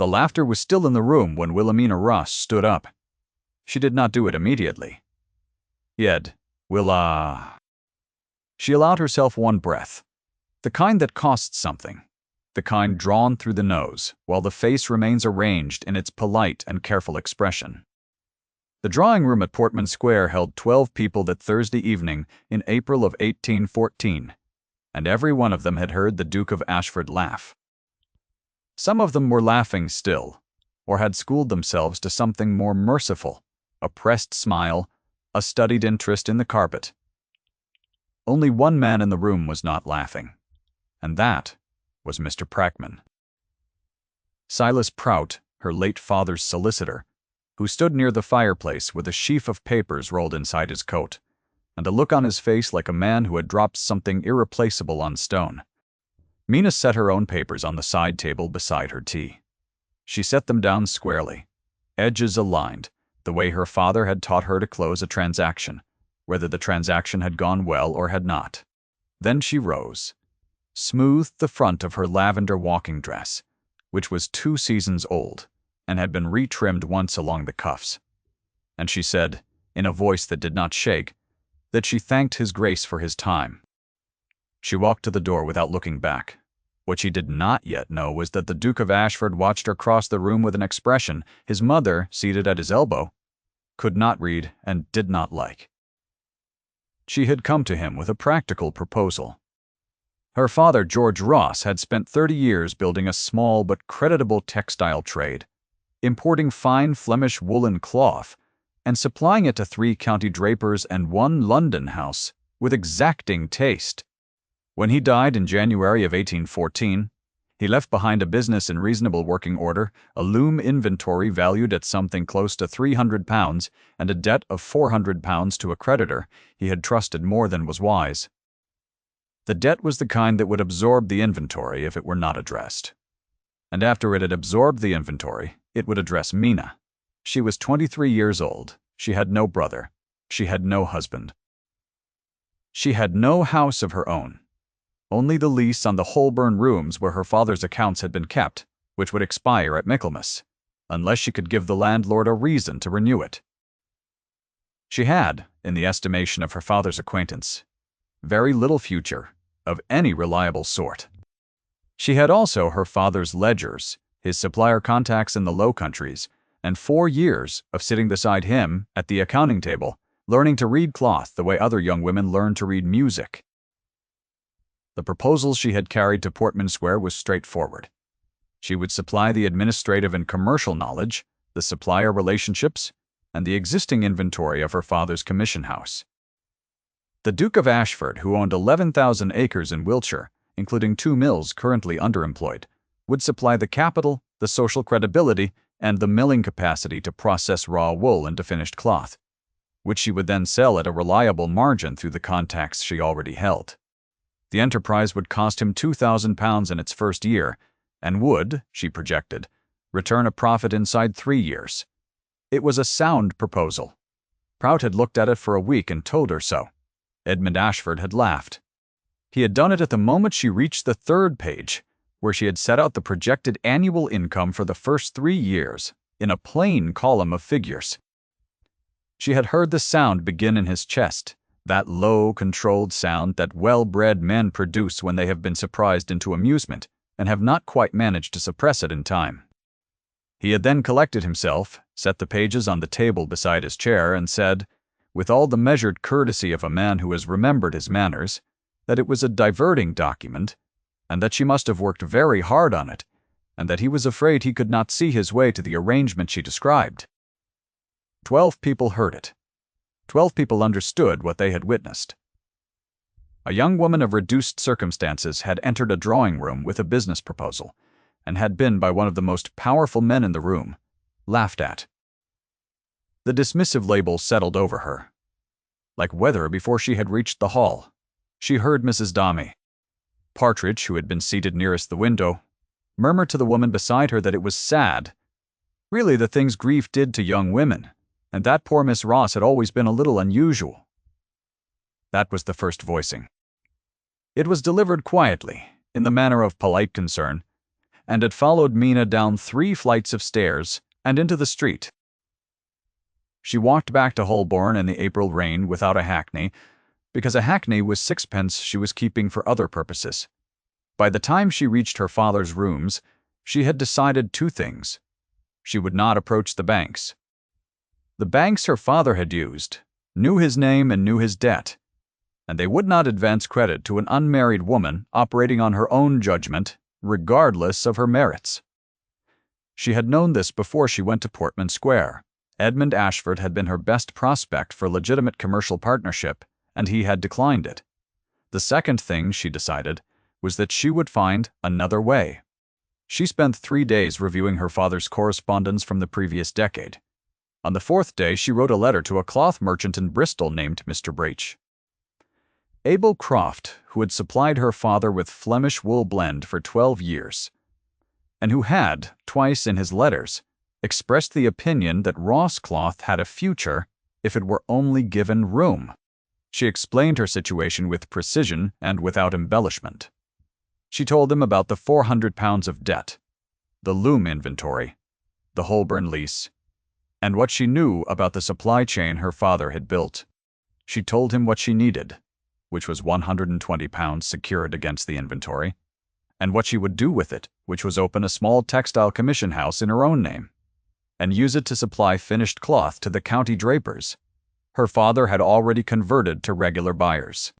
The laughter was still in the room when Wilhelmina Ross stood up. She did not do it immediately. Yet, She allowed herself one breath, the kind that costs something, the kind drawn through the nose, while the face remains arranged in its polite and careful expression. The drawing room at Portman Square held 12 people that Thursday evening in April of 1814, and every one of them had heard the Duke of Ashford laugh. Some of them were laughing still, or had schooled themselves to something more merciful, a pressed smile, a studied interest in the carpet. Only one man in the room was not laughing, and that was Mr. Prackman. Silas Prout, her late father's solicitor, who stood near the fireplace with a sheaf of papers rolled inside his coat, and a look on his face like a man who had dropped something irreplaceable on stone. Mina set her own papers on the side table beside her tea. She set them down squarely, edges aligned, the way her father had taught her to close a transaction, whether the transaction had gone well or had not. Then she rose, smoothed the front of her lavender walking dress, which was 2 seasons old, and had been retrimmed once along the cuffs, and she said, in a voice that did not shake, that she thanked His Grace for his time. She walked to the door without looking back. What she did not yet know was that the Duke of Ashford watched her cross the room with an expression his mother, seated at his elbow, could not read and did not like. She had come to him with a practical proposal. Her father, George Ross, had spent 30 years building a small but creditable textile trade, importing fine Flemish woolen cloth and supplying it to 3 county drapers and 1 London house with exacting taste. When he died in January of 1814, he left behind a business in reasonable working order, a loom inventory valued at something close to £300, and a debt of £400 to a creditor he had trusted more than was wise. The debt was the kind that would absorb the inventory if it were not addressed. And after it had absorbed the inventory, it would address Mina. She was 23 years old. She had no brother. She had no husband. She had no house of her own. Only the lease on the Holborn rooms where her father's accounts had been kept, which would expire at Michaelmas, unless she could give the landlord a reason to renew it. She had, in the estimation of her father's acquaintance, very little future, of any reliable sort. She had also her father's ledgers, his supplier contacts in the Low Countries, and 4 years of sitting beside him at the accounting table, learning to read cloth the way other young women learn to read music. The proposal she had carried to Portman Square was straightforward. She would supply the administrative and commercial knowledge, the supplier relationships, and the existing inventory of her father's commission house. The Duke of Ashford, who owned 11,000 acres in Wiltshire, including 2 mills currently underemployed, would supply the capital, the social credibility, and the milling capacity to process raw wool into finished cloth, which she would then sell at a reliable margin through the contacts she already held. The enterprise would cost him £2,000 in its first year, and would, she projected, return a profit inside 3 years. It was a sound proposal. Prout had looked at it for a week and told her so. Edmund Ashford had laughed. He had done it at the moment she reached the 3rd page, where she had set out the projected annual income for the first 3 years, in a plain column of figures. She had heard the sound begin in his chest, that low, controlled sound that well-bred men produce when they have been surprised into amusement and have not quite managed to suppress it in time. He had then collected himself, set the pages on the table beside his chair, and said, with all the measured courtesy of a man who has remembered his manners, that it was a diverting document, and that she must have worked very hard on it, and that he was afraid he could not see his way to the arrangement she described. 12 people heard it. 12 people understood what they had witnessed. A young woman of reduced circumstances had entered a drawing room with a business proposal, and had been, by one of the most powerful men in the room, laughed at. The dismissive label settled over her. Like weather before she had reached the hall, she heard Mrs. Domy. Partridge, who had been seated nearest the window, murmured to the woman beside her that it was sad, really the things grief did to young women, and that poor Miss Ross had always been a little unusual. That was the first voicing. It was delivered quietly, in the manner of polite concern, and had followed Mina down 3 flights of stairs and into the street. She walked back to Holborn in the April rain without a hackney, because a hackney was 6pence she was keeping for other purposes. By the time she reached her father's rooms, she had decided 2 things. She would not approach the banks. The banks her father had used knew his name and knew his debt, and they would not advance credit to an unmarried woman operating on her own judgment, regardless of her merits. She had known this before she went to Portman Square. Edmund Ashford had been her best prospect for legitimate commercial partnership, and he had declined it. The second thing, she decided, was that she would find another way. She spent 3 days reviewing her father's correspondence from the previous decade. On the 4th day, she wrote a letter to a cloth merchant in Bristol named Mr. Brach. Abel Croft, who had supplied her father with Flemish wool blend for 12 years, and who had, twice in his letters, expressed the opinion that Ross cloth had a future if it were only given room. She explained her situation with precision and without embellishment. She told him about the £400 of debt, the loom inventory, the Holborn lease, and what she knew about the supply chain her father had built. She told him what she needed, which was £120 secured against the inventory, and what she would do with it, which was open a small textile commission house in her own name, and use it to supply finished cloth to the county drapers. Her father had already converted to regular buyers.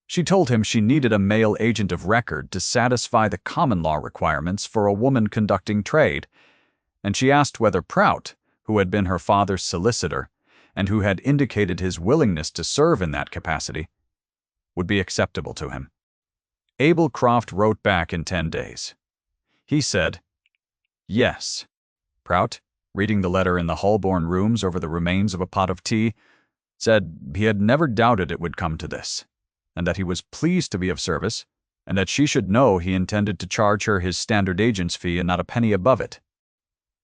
She told him she needed a male agent of record to satisfy the common law requirements for a woman conducting trade, and she asked whether Prout, who had been her father's solicitor, and who had indicated his willingness to serve in that capacity, would be acceptable to him. Abel Croft wrote back in 10 days. He said, "Yes." Prout, reading the letter in the Holborn rooms over the remains of a pot of tea, said he had never doubted it would come to this, and that he was pleased to be of service, and that she should know he intended to charge her his standard agent's fee and not a penny above it.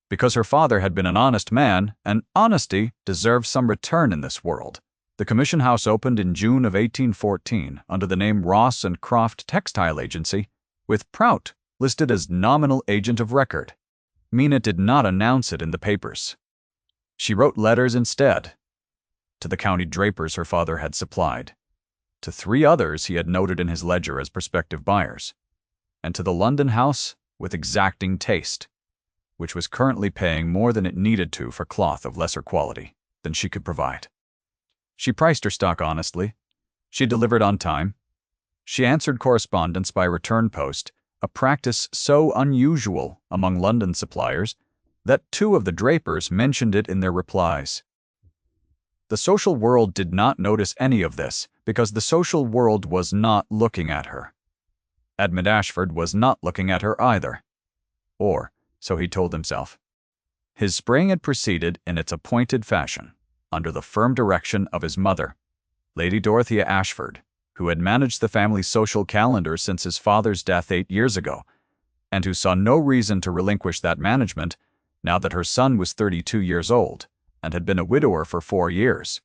Because her father had been an honest man, and honesty deserves some return in this world, the commission house opened in June of 1814 under the name Ross and Croft Textile Agency, with Prout listed as nominal agent of record. Mina did not announce it in the papers. She wrote letters instead, to the county drapers her father had supplied, to 3 others he had noted in his ledger as prospective buyers, and to the London house with exacting taste, which was currently paying more than it needed to for cloth of lesser quality than she could provide. She priced her stock honestly. She delivered on time. She answered correspondence by return post, a practice so unusual among London suppliers that 2 of the drapers mentioned it in their replies. The social world did not notice any of this because the social world was not looking at her. Edmund Ashford was not looking at her either. Or, so he told himself. His spring had proceeded in its appointed fashion, under the firm direction of his mother, Lady Dorothea Ashford, who had managed the family's social calendar since his father's death 8 years ago, and who saw no reason to relinquish that management now that her son was 32 years old and had been a widower for 4 years.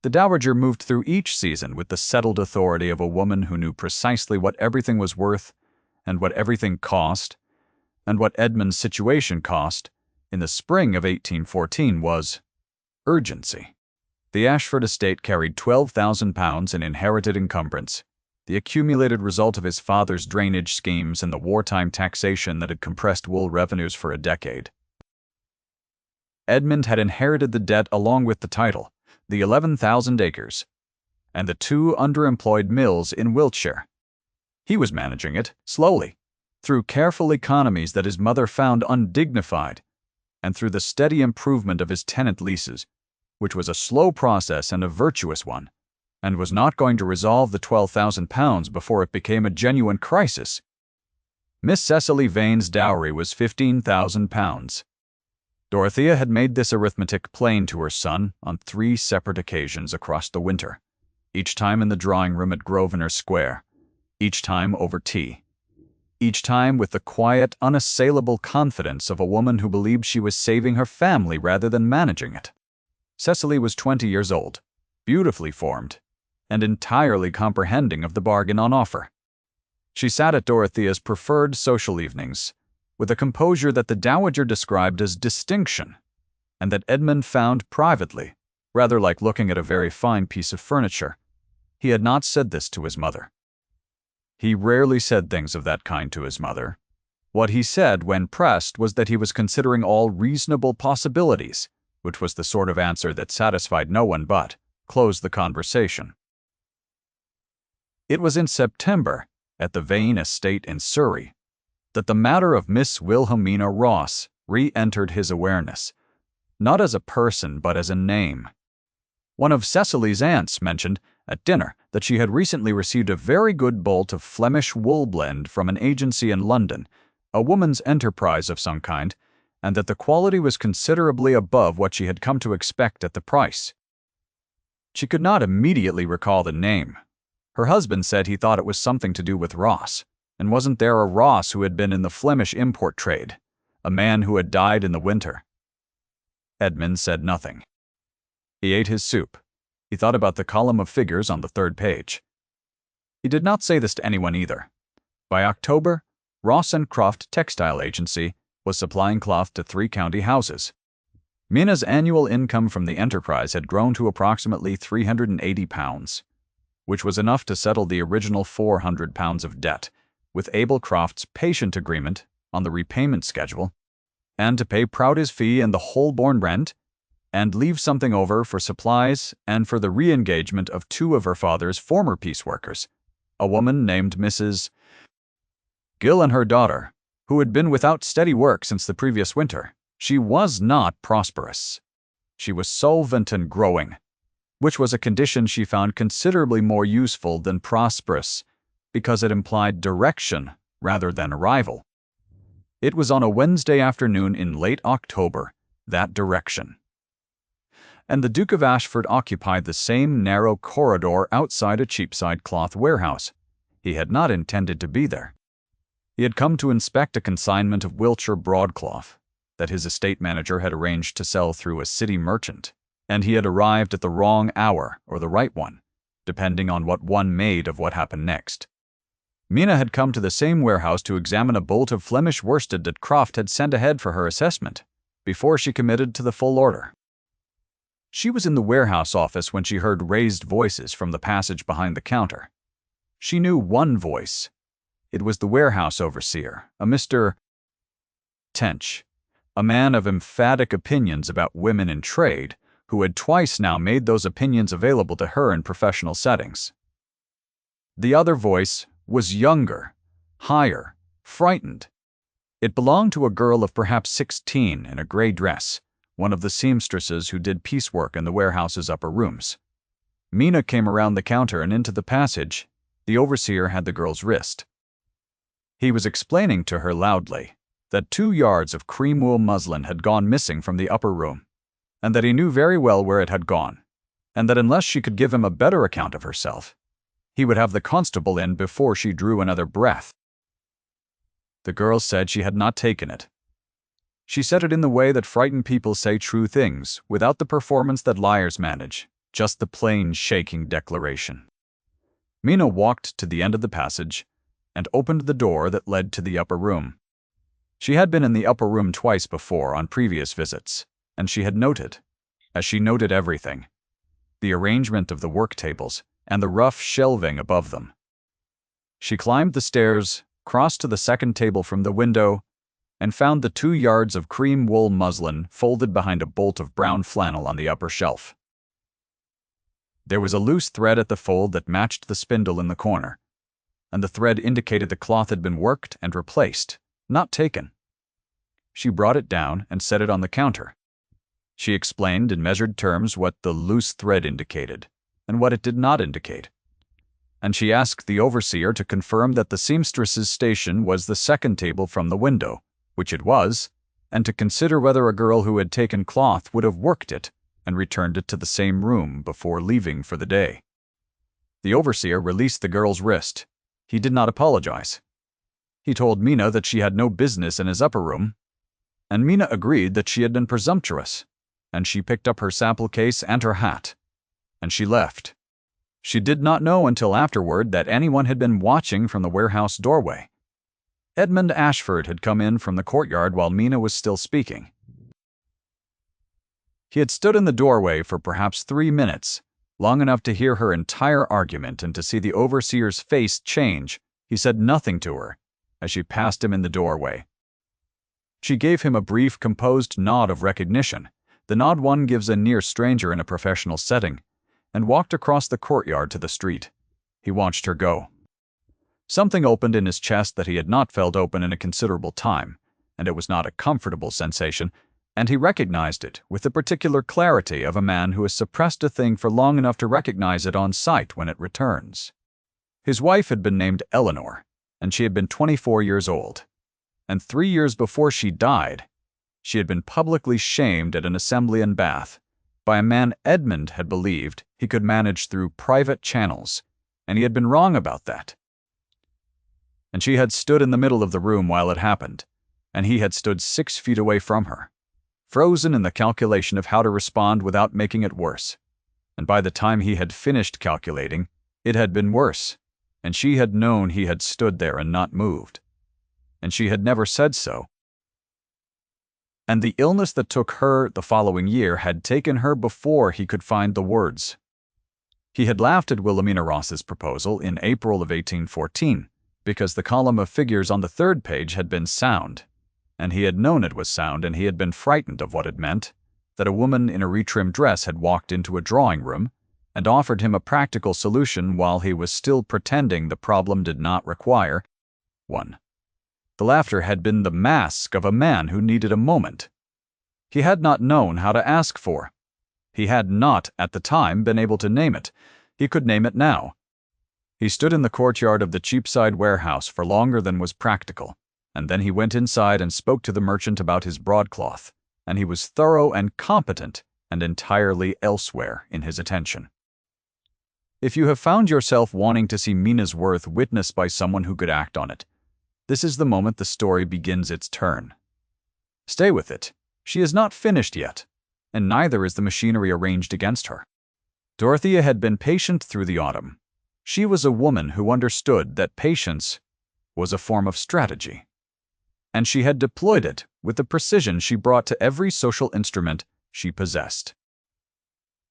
The dowager moved through each season with the settled authority of a woman who knew precisely what everything was worth and what everything cost, and what Edmund's situation cost in the spring of 1814 was urgency. The Ashford estate carried £12,000 in inherited encumbrance, the accumulated result of his father's drainage schemes and the wartime taxation that had compressed wool revenues for a decade. Edmund had inherited the debt along with the title, the 11,000 acres, and the 2 underemployed mills in Wiltshire. He was managing it, slowly, through careful economies that his mother found undignified, and through the steady improvement of his tenant leases, which was a slow process and a virtuous one, and was not going to resolve the £12,000 before it became a genuine crisis. Miss Cecily Vane's dowry was £15,000. Dorothea had made this arithmetic plain to her son on 3 separate occasions across the winter, each time in the drawing room at Grosvenor Square, each time over tea. Each time with the quiet, unassailable confidence of a woman who believed she was saving her family rather than managing it. Cecily was 20 years old, beautifully formed, and entirely comprehending of the bargain on offer. She sat at Dorothea's preferred social evenings, with a composure that the dowager described as distinction, and that Edmund found privately rather like looking at a very fine piece of furniture. He had not said this to his mother. He rarely said things of that kind to his mother. What he said when pressed was that he was considering all reasonable possibilities, which was the sort of answer that satisfied no one but closed the conversation. It was in September, at the Vane estate in Surrey, that the matter of Miss Wilhelmina Ross re-entered his awareness, not as a person but as a name. One of Cecily's aunts mentioned at dinner that she had recently received a very good bolt of Flemish wool blend from an agency in London, a woman's enterprise of some kind, and that the quality was considerably above what she had come to expect at the price. She could not immediately recall the name. Her husband said he thought it was something to do with Ross, and wasn't there a Ross who had been in the Flemish import trade, a man who had died in the winter? Edmund said nothing. He ate his soup. He thought about the column of figures on the third page. He did not say this to anyone either. By October, Ross & Croft Textile Agency was supplying cloth to 3 county houses. Mina's annual income from the enterprise had grown to approximately £380, which was enough to settle the original £400 of debt, with Abel Croft's patient agreement on the repayment schedule, and to pay Prouty's fee and the Holborn rent, and leave something over for supplies and for the re-engagement of 2 of her father's former pieceworkers, a woman named Mrs. Gill and her daughter, who had been without steady work since the previous winter. She was not prosperous. She was solvent and growing, which was a condition she found considerably more useful than prosperous, because it implied direction rather than arrival. It was on a Wednesday afternoon in late October, that direction. And the Duke of Ashford occupied the same narrow corridor outside a Cheapside cloth warehouse. He had not intended to be there. He had come to inspect a consignment of Wiltshire broadcloth that his estate manager had arranged to sell through a city merchant, and he had arrived at the wrong hour or the right one, depending on what one made of what happened next. Mina had come to the same warehouse to examine a bolt of Flemish worsted that Croft had sent ahead for her assessment, before she committed to the full order. She was in the warehouse office when she heard raised voices from the passage behind the counter. She knew one voice. It was the warehouse overseer, a Mr. Tench, a man of emphatic opinions about women in trade, who had twice now made those opinions available to her in professional settings. The other voice was younger, higher, frightened. It belonged to a girl of perhaps 16 in a gray dress, one of the seamstresses who did piecework in the warehouse's upper rooms. Mina came around the counter and into the passage. The overseer had the girl's wrist. He was explaining to her loudly that 2 yards of cream wool muslin had gone missing from the upper room, and that he knew very well where it had gone, and that unless she could give him a better account of herself, he would have the constable in before she drew another breath. The girl said she had not taken it. She said it in the way that frightened people say true things, without the performance that liars manage, just the plain, shaking declaration. Mina walked to the end of the passage and opened the door that led to the upper room. She had been in the upper room twice before on previous visits, and she had noted, as she noted everything, the arrangement of the work tables and the rough shelving above them. She climbed the stairs, crossed to the second table from the window, and found the 2 yards of cream wool muslin folded behind a bolt of brown flannel on the upper shelf. There was a loose thread at the fold that matched the spindle in the corner, and the thread indicated the cloth had been worked and replaced, not taken. She brought it down and set it on the counter. She explained in measured terms what the loose thread indicated, and what it did not indicate. And she asked the overseer to confirm that the seamstress's station was the second table from the window, which it was, and to consider whether a girl who had taken cloth would have worked it and returned it to the same room before leaving for the day. The overseer released the girl's wrist. He did not apologize. He told Mina that she had no business in his upper room, and Mina agreed that she had been presumptuous, and she picked up her sample case and her hat, and she left. She did not know until afterward that anyone had been watching from the warehouse doorway. Edmund Ashford had come in from the courtyard while Mina was still speaking. He had stood in the doorway for perhaps 3 minutes, long enough to hear her entire argument and to see the overseer's face change. He said nothing to her as she passed him in the doorway. She gave him a brief, composed nod of recognition, the nod one gives a near stranger in a professional setting, and walked across the courtyard to the street. He watched her go. Something opened in his chest that he had not felt open in a considerable time, and it was not a comfortable sensation, and he recognized it with the particular clarity of a man who has suppressed a thing for long enough to recognize it on sight when it returns. His wife had been named Eleanor, and she had been 24 years old. And 3 years before she died, she had been publicly shamed at an assembly in Bath by a man Edmund had believed he could manage through private channels, and he had been wrong about that. And she had stood in the middle of the room while it happened, and he had stood 6 feet away from her, frozen in the calculation of how to respond without making it worse. And by the time he had finished calculating, it had been worse, and she had known he had stood there and not moved. And she had never said so. And the illness that took her the following year had taken her before he could find the words. He had laughed at Wilhelmina Ross's proposal in April of 1814, because the column of figures on the 3rd page had been sound, and he had known it was sound, and he had been frightened of what it meant, that a woman in a retrimmed dress had walked into a drawing room and offered him a practical solution while he was still pretending the problem did not require one. The laughter had been the mask of a man who needed a moment. He had not known how to ask for. He had not, at the time, been able to name it. He could name it now. He stood in the courtyard of the Cheapside warehouse for longer than was practical, and then he went inside and spoke to the merchant about his broadcloth, and he was thorough and competent and entirely elsewhere in his attention. If you have found yourself wanting to see Mina's worth witnessed by someone who could act on it, this is the moment the story begins its turn. Stay with it. She is not finished yet, and neither is the machinery arranged against her. Dorothea had been patient through the autumn. She was a woman who understood that patience was a form of strategy, and she had deployed it with the precision she brought to every social instrument she possessed.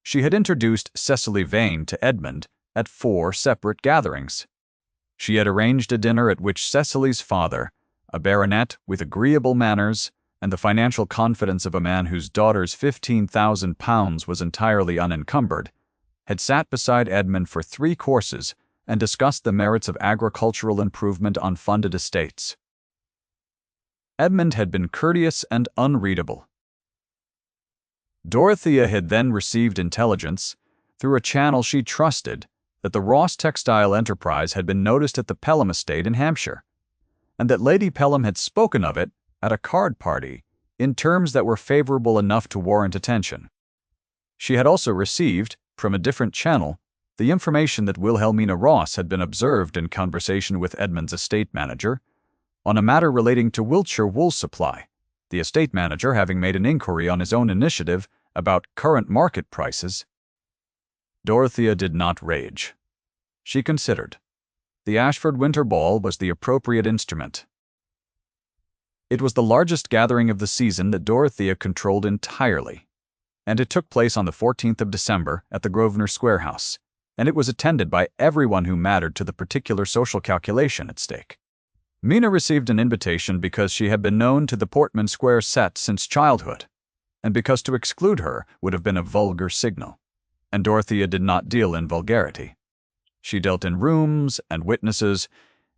She had introduced Cecily Vane to Edmund at 4 separate gatherings. She had arranged a dinner at which Cecily's father, a baronet with agreeable manners and the financial confidence of a man whose daughter's £15,000 was entirely unencumbered, had sat beside Edmund for 3 courses and discussed the merits of agricultural improvement on funded estates. Edmund had been courteous and unreadable. Dorothea had then received intelligence, through a channel she trusted, that the Ross textile enterprise had been noticed at the Pelham estate in Hampshire, and that Lady Pelham had spoken of it at a card party in terms that were favorable enough to warrant attention. She had also received, from a different channel, the information that Wilhelmina Ross had been observed in conversation with Edmund's estate manager on a matter relating to Wiltshire wool supply, the estate manager having made an inquiry on his own initiative about current market prices. Dorothea did not rage. She considered. The Ashford Winter Ball was the appropriate instrument. It was the largest gathering of the season that Dorothea controlled entirely, and it took place on the 14th of December at the Grosvenor Square House, and it was attended by everyone who mattered to the particular social calculation at stake. Mina received an invitation because she had been known to the Portman Square set since childhood, and because to exclude her would have been a vulgar signal. And Dorothea did not deal in vulgarity. She dealt in rooms and witnesses,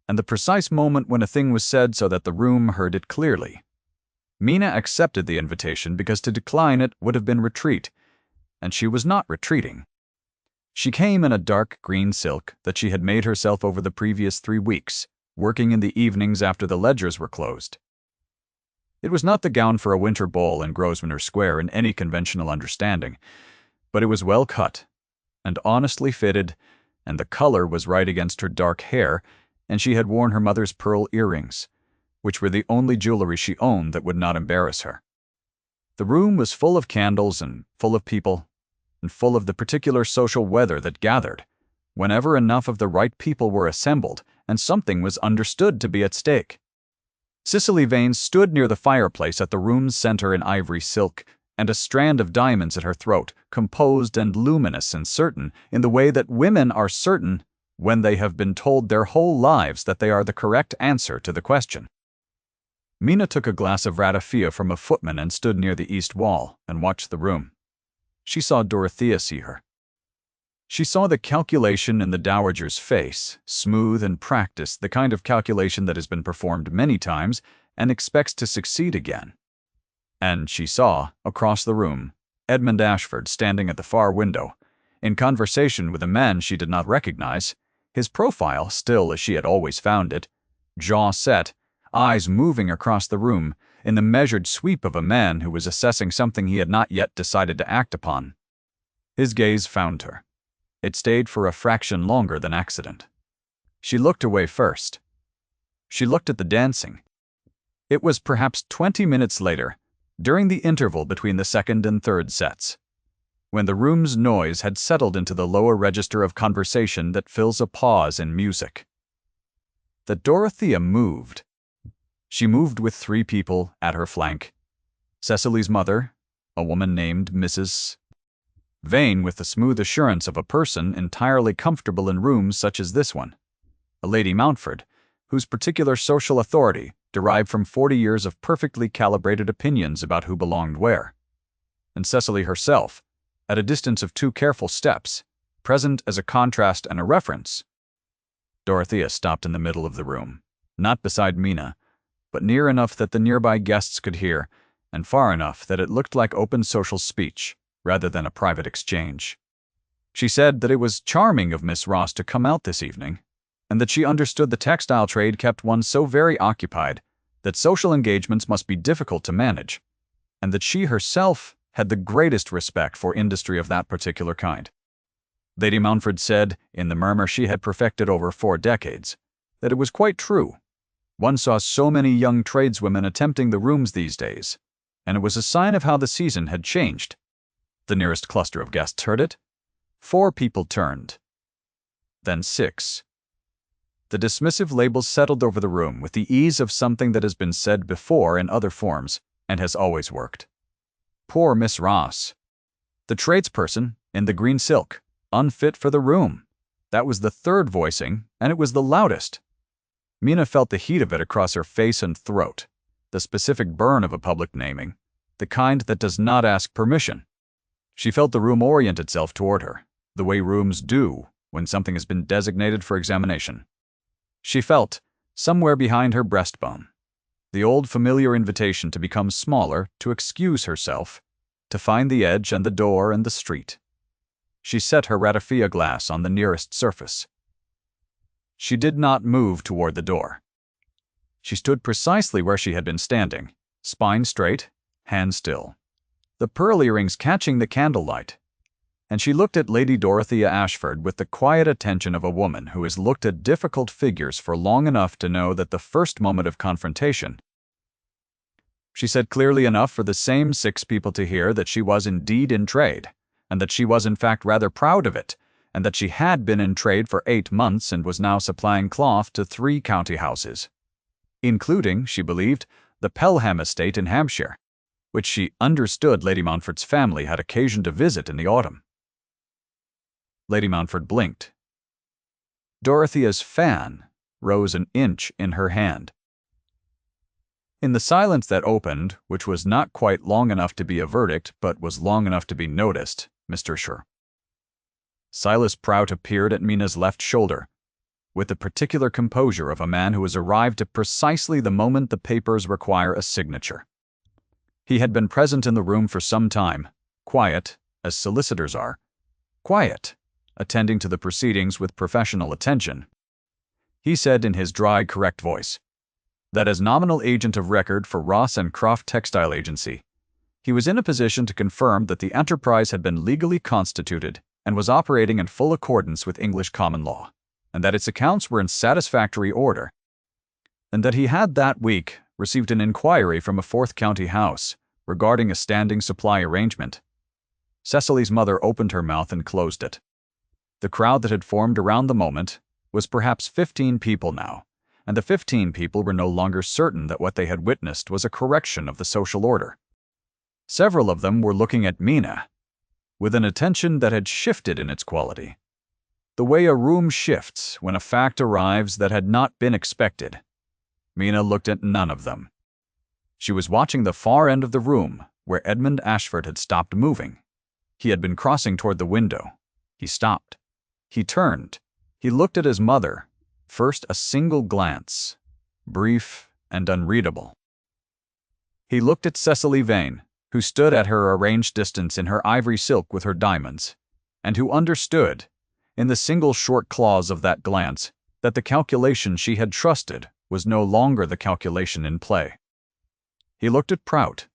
and the precise moment when a thing was said so that the room heard it clearly. Mina accepted the invitation because to decline it would have been retreat, and she was not retreating. She came in a dark green silk that she had made herself over the previous 3 weeks, working in the evenings after the ledgers were closed. It was not the gown for a winter ball in Grosvenor Square in any conventional understanding, but it was well cut and honestly fitted, and the color was right against her dark hair, and she had worn her mother's pearl earrings, which were the only jewelry she owned that would not embarrass her. The room was full of candles and full of people, and full of the particular social weather that gathered, whenever enough of the right people were assembled and something was understood to be at stake. Cicely Vane stood near the fireplace at the room's center in ivory silk, and a strand of diamonds at her throat, composed and luminous and certain in the way that women are certain when they have been told their whole lives that they are the correct answer to the question. Mina took a glass of ratafia from a footman and stood near the east wall and watched the room. She saw Dorothea see her. She saw the calculation in the dowager's face, smooth and practiced, the kind of calculation that has been performed many times and expects to succeed again. And she saw, across the room, Edmund Ashford standing at the far window, in conversation with a man she did not recognize, his profile still as she had always found it, jaw set, eyes moving across the room in the measured sweep of a man who was assessing something he had not yet decided to act upon. His gaze found her. It stayed for a fraction longer than accident. She looked away first. She looked at the dancing. It was perhaps 20 minutes later, during the interval between the second and third sets, when the room's noise had settled into the lower register of conversation that fills a pause in music, that Dorothea moved. She moved with 3 people at her flank. Cecily's mother, a woman named Mrs. Vane with the smooth assurance of a person entirely comfortable in rooms such as this one. A Lady Mountford, whose particular social authority derived from 40 years of perfectly calibrated opinions about who belonged where. And Cecily herself, at a distance of 2 careful steps, present as a contrast and a reference. Dorothea stopped in the middle of the room, not beside Mina, but near enough that the nearby guests could hear, and far enough that it looked like open social speech, rather than a private exchange. She said that it was charming of Miss Ross to come out this evening, and that she understood the textile trade kept one so very occupied that social engagements must be difficult to manage, and that she herself had the greatest respect for industry of that particular kind. Lady Mountford said, in the murmur she had perfected over 4 decades, that it was quite true. One saw so many young tradeswomen attempting the rooms these days, and it was a sign of how the season had changed. The nearest cluster of guests heard it. 4 people turned. Then 6. The dismissive labels settled over the room with the ease of something that has been said before in other forms and has always worked. Poor Miss Ross. The tradesperson in the green silk, unfit for the room. That was the 3rd voicing, and it was the loudest. Mina felt the heat of it across her face and throat, the specific burn of a public naming, the kind that does not ask permission. She felt the room orient itself toward her, the way rooms do when something has been designated for examination. She felt, somewhere behind her breastbone, the old familiar invitation to become smaller, to excuse herself, to find the edge and the door and the street. She set her ratafia glass on the nearest surface. She did not move toward the door. She stood precisely where she had been standing, spine straight, hand still, the pearl earrings catching the candlelight, and she looked at Lady Dorothea Ashford with the quiet attention of a woman who has looked at difficult figures for long enough to know that the first moment of confrontation. She said clearly enough for the same 6 people to hear that she was indeed in trade, and that she was in fact rather proud of it, and that she had been in trade for 8 months and was now supplying cloth to 3 county houses, including, she believed, the Pelham estate in Hampshire, which she understood Lady Mountford's family had occasion to visit in the autumn. Lady Mountford blinked. Dorothea's fan rose an inch in her hand. In the silence that opened, which was not quite long enough to be a verdict, but was long enough to be noticed, Mr. Sher. Silas Prout appeared at Mina's left shoulder, with the particular composure of a man who has arrived at precisely the moment the papers require a signature. He had been present in the room for some time, quiet, as solicitors are, quiet, attending to the proceedings with professional attention. He said in his dry, correct voice, that as nominal agent of record for Ross and Croft Textile Agency, he was in a position to confirm that the enterprise had been legally constituted and was operating in full accordance with English common law, and that its accounts were in satisfactory order, and that he had that week received an inquiry from a Forth County house regarding a standing supply arrangement. Cecily's mother opened her mouth and closed it. The crowd that had formed around the moment was perhaps 15 people now, and the 15 people were no longer certain that what they had witnessed was a correction of the social order. Several of them were looking at Mina with an attention that had shifted in its quality. The way a room shifts when a fact arrives that had not been expected. Mina looked at none of them. She was watching the far end of the room where Edmund Ashford had stopped moving. He had been crossing toward the window. He stopped. He turned. He looked at his mother. First a single glance, brief and unreadable. He looked at Cecily Vane, who stood at her arranged distance in her ivory silk with her diamonds, and who understood, in the single short clause of that glance, that the calculation she had trusted was no longer the calculation in play. He looked at Prout,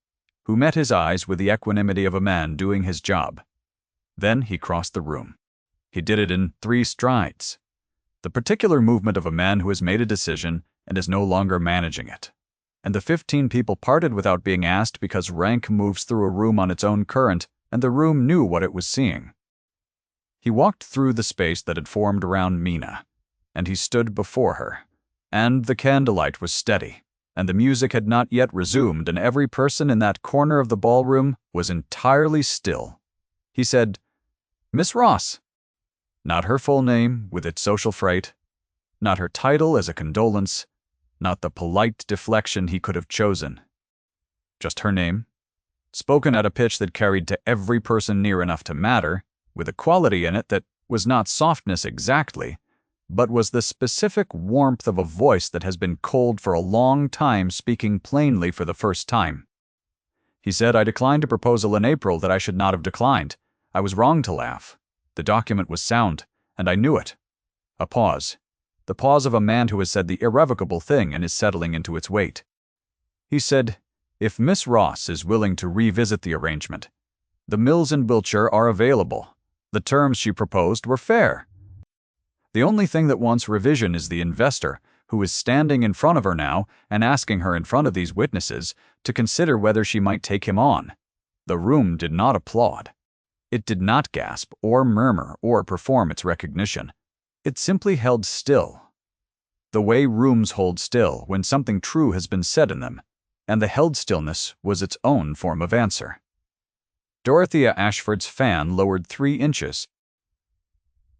who met his eyes with the equanimity of a man doing his job. Then he crossed the room. He did it in 3 strides, the particular movement of a man who has made a decision and is no longer managing it. And the 15 people parted without being asked, because rank moves through a room on its own current, and the room knew what it was seeing. He walked through the space that had formed around Mina, and he stood before her, and the candlelight was steady, and the music had not yet resumed, and every person in that corner of the ballroom was entirely still. He said, "Miss Ross." Not her full name with its social freight, not her title as a condolence, not the polite deflection he could have chosen. Just her name, spoken at a pitch that carried to every person near enough to matter, with a quality in it that was not softness exactly, but was the specific warmth of a voice that has been cold for a long time speaking plainly for the first time. He said, "I declined a proposal in April that I should not have declined. I was wrong to laugh. The document was sound, and I knew it." A pause. The pause of a man who has said the irrevocable thing and is settling into its weight. He said, "If Miss Ross is willing to revisit the arrangement, the mills in Wiltshire are available. The terms she proposed were fair. The only thing that wants revision is the investor, who is standing in front of her now and asking her in front of these witnesses to consider whether she might take him on." The room did not applaud. It did not gasp or murmur or perform its recognition. It simply held still, the way rooms hold still when something true has been said in them, and the held stillness was its own form of answer. Dorothea Ashford's fan lowered 3 inches.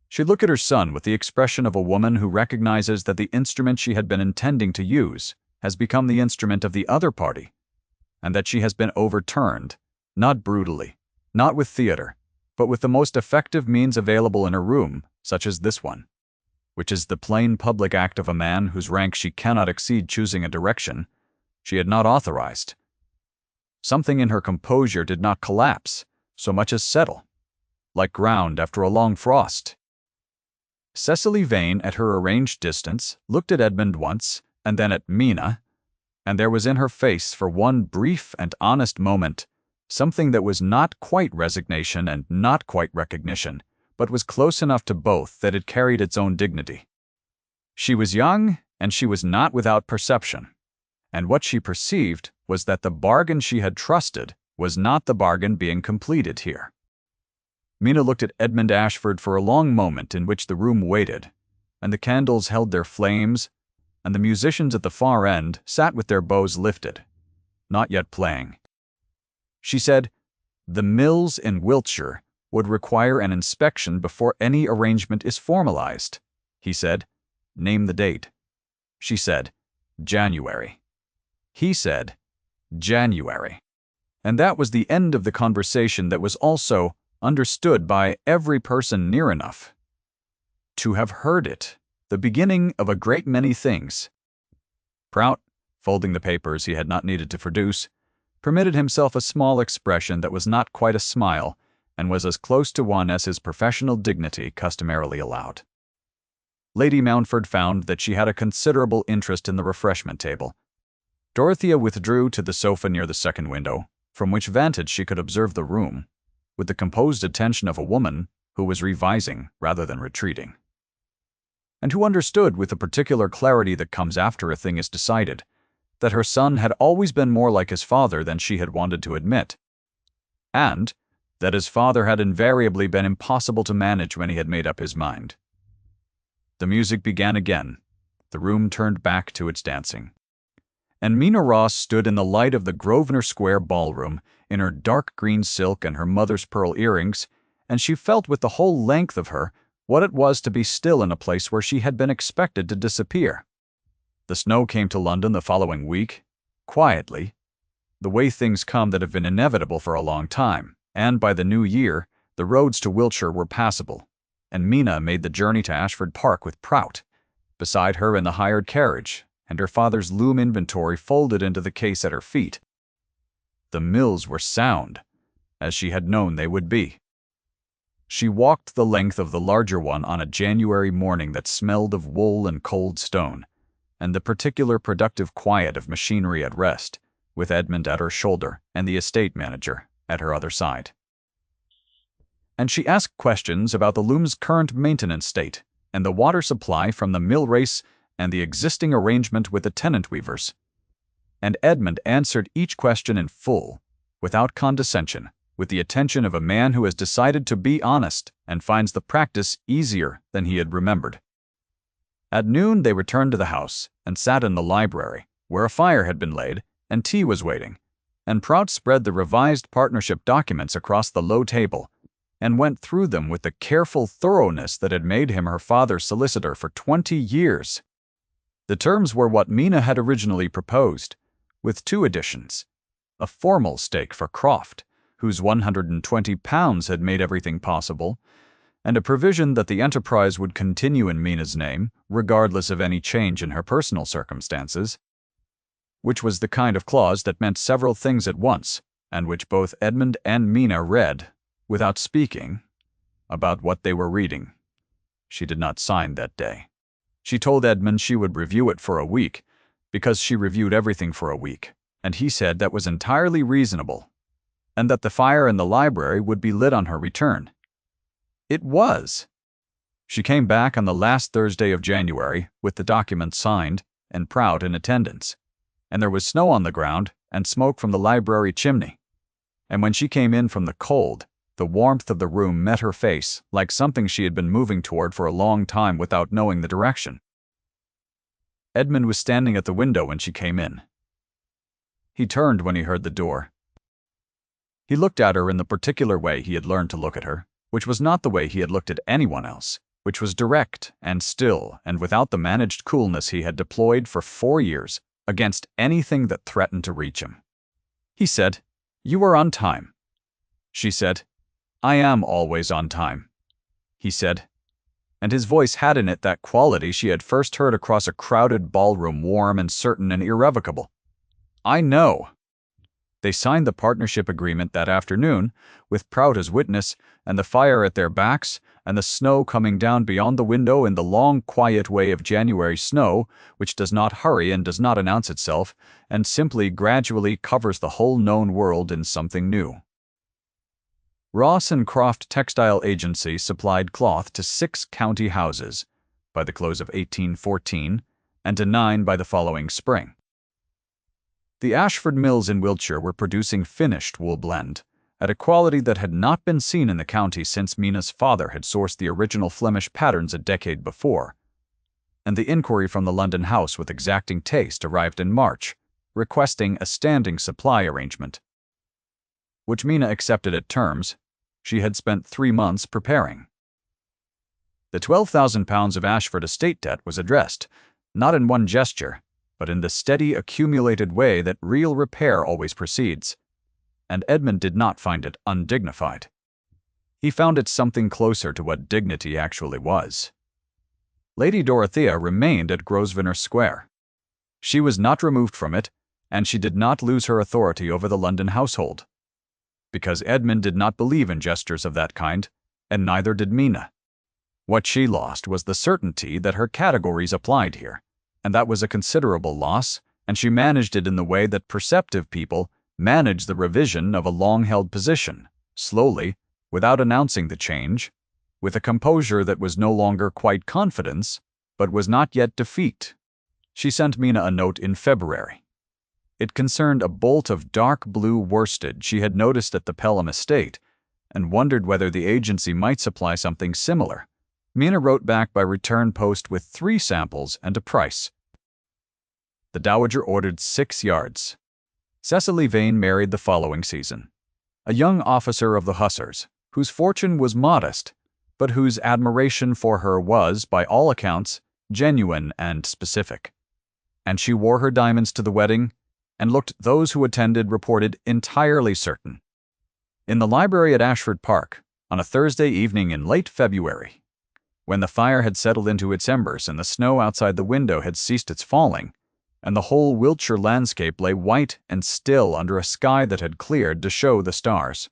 She looked at her son with the expression of a woman who recognizes that the instrument she had been intending to use has become the instrument of the other party, and that she has been overturned, not brutally, not with theater, but with the most effective means available in a room, such as this one, which is the plain public act of a man whose rank she cannot exceed choosing a direction she had not authorized. Something in her composure did not collapse, so much as settle, like ground after a long frost. Cecily Vane, at her arranged distance, looked at Edmund once, and then at Mina, and there was in her face, for one brief and honest moment, something that was not quite resignation and not quite recognition, but was close enough to both that it carried its own dignity. She was young, and she was not without perception, and what she perceived was that the bargain she had trusted was not the bargain being completed here. Mina looked at Edmund Ashford for a long moment in which the room waited, and the candles held their flames, and the musicians at the far end sat with their bows lifted, not yet playing. She said, "The mills in Wiltshire would require an inspection before any arrangement is formalized." He said, "Name the date." She said, "January." He said, "January." And that was the end of the conversation that was also understood by every person near enough to have heard it, the beginning of a great many things. Prout, folding the papers he had not needed to produce, permitted himself a small expression that was not quite a smile and was as close to one as his professional dignity customarily allowed. Lady Mountford found that she had a considerable interest in the refreshment table. Dorothea withdrew to the sofa near the second window, from which vantage she could observe the room, with the composed attention of a woman who was revising rather than retreating, and who understood with the particular clarity that comes after a thing is decided, that her son had always been more like his father than she had wanted to admit, and that his father had invariably been impossible to manage when he had made up his mind. The music began again. The room turned back to its dancing. And Mina Ross stood in the light of the Grosvenor Square ballroom, in her dark green silk and her mother's pearl earrings, and she felt with the whole length of her what it was to be still in a place where she had been expected to disappear. The snow came to London the following week, quietly, the way things come that have been inevitable for a long time, and by the new year, the roads to Wiltshire were passable, and Mina made the journey to Ashford Park with Prout, beside her in the hired carriage, and her father's loom inventory folded into the case at her feet. The mills were sound, as she had known they would be. She walked the length of the larger one on a January morning that smelled of wool and cold stone, and the particular productive quiet of machinery at rest, with Edmund at her shoulder and the estate manager at her other side. And she asked questions about the loom's current maintenance state, and the water supply from the mill race, and the existing arrangement with the tenant weavers. And Edmund answered each question in full, without condescension, with the attention of a man who has decided to be honest and finds the practice easier than he had remembered. At noon they returned to the house and sat in the library, where a fire had been laid and tea was waiting, and Prout spread the revised partnership documents across the low table and went through them with the careful thoroughness that had made him her father's solicitor for 20 years. The terms were what Mina had originally proposed, with 2 additions: a formal stake for Croft, whose £120 had made everything possible, and a provision that the enterprise would continue in Mina's name, regardless of any change in her personal circumstances, which was the kind of clause that meant several things at once, and which both Edmund and Mina read, without speaking, about what they were reading. She did not sign that day. She told Edmund she would review it for a week, because she reviewed everything for a week, and he said that was entirely reasonable, and that the fire in the library would be lit on her return. It was. She came back on the last Thursday of January with the documents signed and Prout in attendance, and there was snow on the ground and smoke from the library chimney. And when she came in from the cold, the warmth of the room met her face like something she had been moving toward for a long time without knowing the direction. Edmund was standing at the window when she came in. He turned when he heard the door. He looked at her in the particular way he had learned to look at her, which was not the way he had looked at anyone else, which was direct and still and without the managed coolness he had deployed for 4 years against anything that threatened to reach him. He said, "You are on time." She said, "I am always on time," he said, and his voice had in it that quality she had first heard across a crowded ballroom, warm and certain and irrevocable. "I know." They signed the partnership agreement that afternoon, with Prout as witness, and the fire at their backs, and the snow coming down beyond the window in the long, quiet way of January snow, which does not hurry and does not announce itself, and simply gradually covers the whole known world in something new. Ross and Croft Textile Agency supplied cloth to 6 county houses by the close of 1814, and to 9 by the following spring. The Ashford mills in Wiltshire were producing finished wool blend, at a quality that had not been seen in the county since Mina's father had sourced the original Flemish patterns a decade before, and the inquiry from the London house with exacting taste arrived in March, requesting a standing supply arrangement, which Mina accepted at terms she had spent 3 months preparing. The £12,000 of Ashford estate debt was addressed, not in one gesture, but in the steady accumulated way that real repair always precedes, and Edmund did not find it undignified. He found it something closer to what dignity actually was. Lady Dorothea remained at Grosvenor Square. She was not removed from it, and she did not lose her authority over the London household, because Edmund did not believe in gestures of that kind, and neither did Mina. What she lost was the certainty that her categories applied here, and that was a considerable loss, and she managed it in the way that perceptive people manage the revision of a long-held position, slowly, without announcing the change, with a composure that was no longer quite confidence, but was not yet defeat. She sent Mina a note in February. It concerned a bolt of dark blue worsted she had noticed at the Pelham estate, and wondered whether the agency might supply something similar. Mina wrote back by return post with 3 samples and a price. The Dowager ordered 6 yards. Cecily Vane married the following season, a young officer of the Hussars, whose fortune was modest, but whose admiration for her was, by all accounts, genuine and specific. And she wore her diamonds to the wedding, and looked, those who attended reported, entirely certain. In the library at Ashford Park, on a Thursday evening in late February, when the fire had settled into its embers and the snow outside the window had ceased its falling, and the whole Wiltshire landscape lay white and still under a sky that had cleared to show the stars,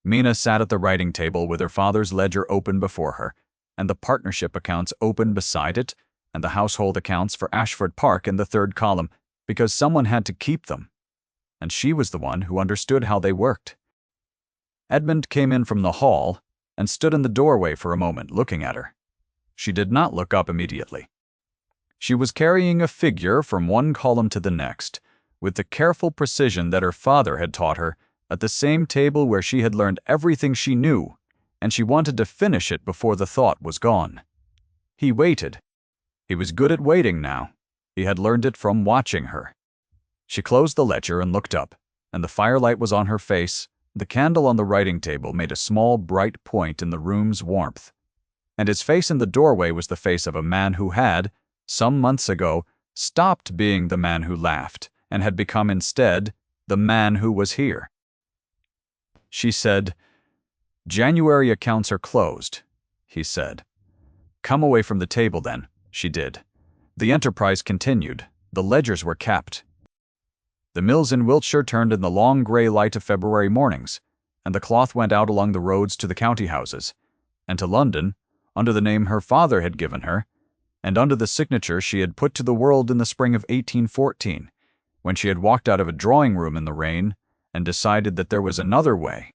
Mina sat at the writing table with her father's ledger open before her, and the partnership accounts open beside it, and the household accounts for Ashford Park in the 3rd column, because someone had to keep them, and she was the one who understood how they worked. Edmund came in from the hall and stood in the doorway for a moment, looking at her. She did not look up immediately. She was carrying a figure from one column to the next, with the careful precision that her father had taught her, at the same table where she had learned everything she knew, and she wanted to finish it before the thought was gone. He waited. He was good at waiting now. He had learned it from watching her. She closed the ledger and looked up, and the firelight was on her face. The candle on the writing table made a small bright point in the room's warmth, and his face in the doorway was the face of a man who had, some months ago, stopped being the man who laughed, and had become instead the man who was here. She said, "January accounts are closed," he said. "Come away from the table then." She did. The enterprise continued. The ledgers were kept. The mills in Wiltshire turned in the long grey light of February mornings, and the cloth went out along the roads to the county houses, and to London, under the name her father had given her, and under the signature she had put to the world in the spring of 1814, when she had walked out of a drawing-room in the rain and decided that there was another way.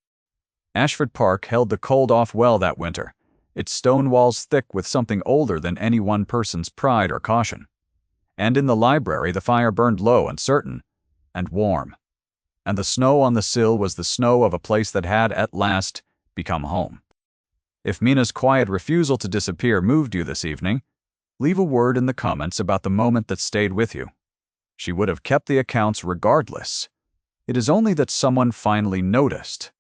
Ashford Park held the cold off well that winter, its stone walls thick with something older than any one person's pride or caution. And in the library the fire burned low and certain, and warm, and the snow on the sill was the snow of a place that had, at last, become home. If Mina's quiet refusal to disappear moved you this evening, leave a word in the comments about the moment that stayed with you. She would have kept the accounts regardless. It is only that someone finally noticed